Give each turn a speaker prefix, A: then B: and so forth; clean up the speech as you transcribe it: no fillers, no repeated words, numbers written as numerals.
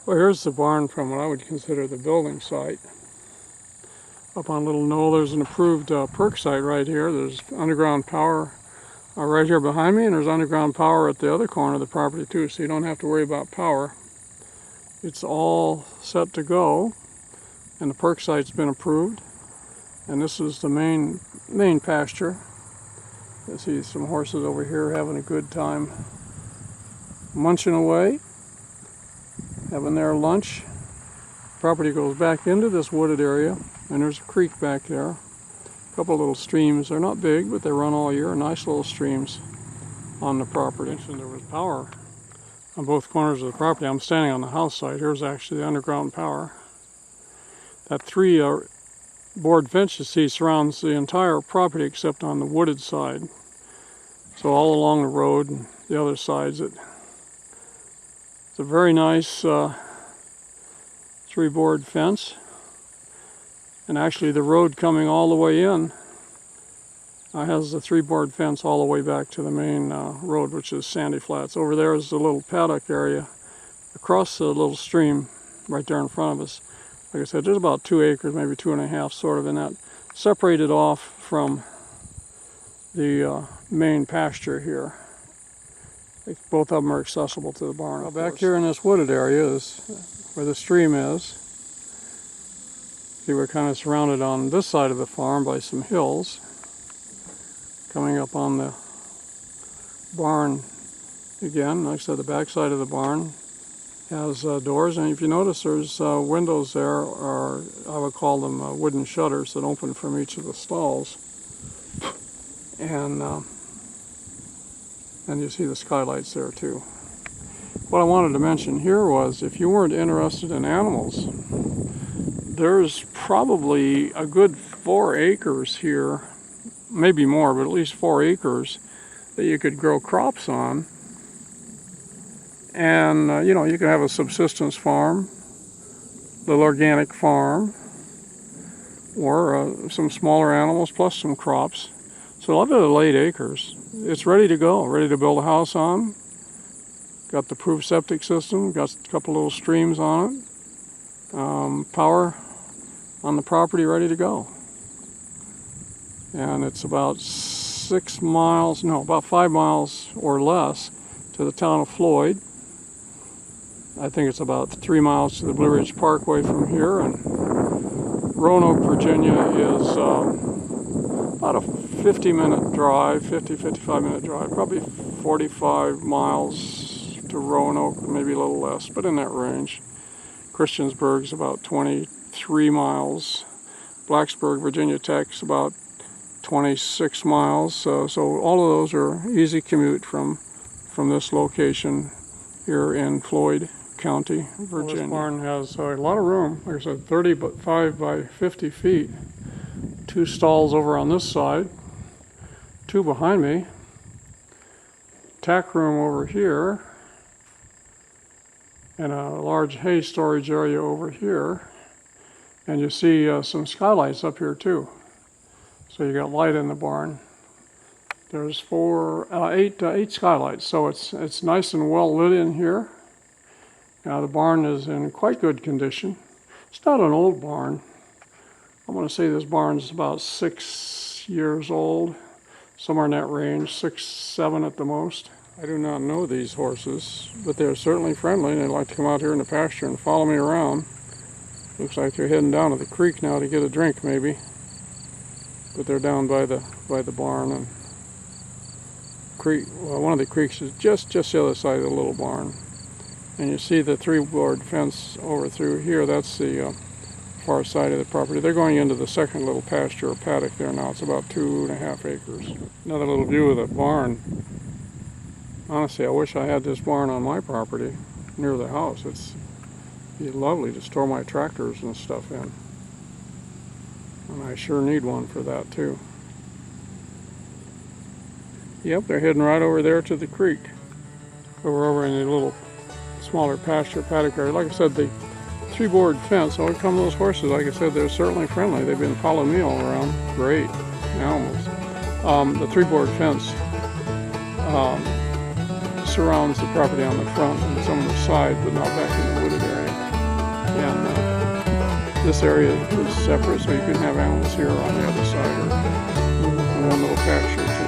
A: Well, here's the barn from what I would consider the building site. Up on a little knoll, there's an approved perk site right here. There's underground power right here behind me, and there's underground power at the other corner of the property too, so you don't have to worry about power. It's all set to go, and the perk site's been approved. And this is the main pasture. You see some horses over here having a good time munching away, having their lunch. Property goes back into this wooded area, and there's a creek back there. A couple of little streams. They're not big, but they run all year. Nice little streams on the property. And there was power on both corners of the property. I'm standing on the house side. Here's actually the underground power. That three board fence you see surrounds the entire property except on the wooded side. So all along the road and the other sides, it's a very nice three-board fence. And actually the road coming all the way in has the three-board fence all the way back to the main road, which is Sandy Flats. Over there is the little paddock area across the little stream right there in front of us. Like I said, there's about 2 acres, maybe 2.5, sort of, in that, separated off from the main pasture here. Both of them are accessible to the barn. Now, back here in this wooded area is where the stream is. See, we're kind of surrounded on this side of the farm by some hills. Coming up on the barn again, like I said, the back side of the barn has doors, and if you notice, there's windows there, or I would call them wooden shutters that open from each of the stalls. And you see the skylights there too. What I wanted to mention here was, if you weren't interested in animals, there's probably a good 4 acres here, maybe more, but at least 4 acres that you could grow crops on. And, you know, you can have a subsistence farm, little organic farm, or some smaller animals plus some crops. So a lot of the 8 acres, it's ready to go, ready to build a house on. Got the approved septic system, got a couple little streams on it, power on the property ready to go. And it's about 6 miles, no, about 5 miles or less to the town of Floyd. I think it's about 3 miles to the Blue Ridge Parkway from here, and Roanoke, Virginia is about a 50-minute drive, 55-minute drive, probably 45 miles to Roanoke, maybe a little less, but in that range. Christiansburg's about 23 miles. Blacksburg, Virginia Tech's about 26 miles. So all of those are easy commute from this location here in Floyd County, Virginia. Well, this barn has a lot of room. Like I said, 35 by 50 feet. 2 stalls over on this side, 2 behind me. Tack room over here, and a large hay storage area over here. And you see some skylights up here too. So you got light in the barn. There's 8 skylights, so it's nice and well lit in here. Now the barn is in quite good condition. It's not an old barn. I'm going to say this barn's about 6 years old, somewhere in that range, 6, 7 at the most. I do not know these horses, but they're certainly friendly. They like to come out here in the pasture and follow me around. Looks like they're heading down to the creek now to get a drink, maybe. But they're down by the barn, and creek. Well, one of the creeks is just the other side of the little barn. And you see the 3-board fence over through here. That's the far side of the property. They're going into the second little pasture or paddock there now. It's about 2.5 acres. Another little view of the barn. Honestly, I wish I had this barn on my property near the house. It'd be lovely to store my tractors and stuff in. And I sure need one for that too. Yep, they're heading right over there to the creek. Over in the little smaller pasture paddock area. Like I said, the 3-board fence, oh, come those horses, like I said, they're certainly friendly. They've been following me all around. Great animals. The 3-board fence surrounds the property on the front and some of the side, but not back in the wooded area. this area is separate, so you can have animals here on the other side or in one little pasture.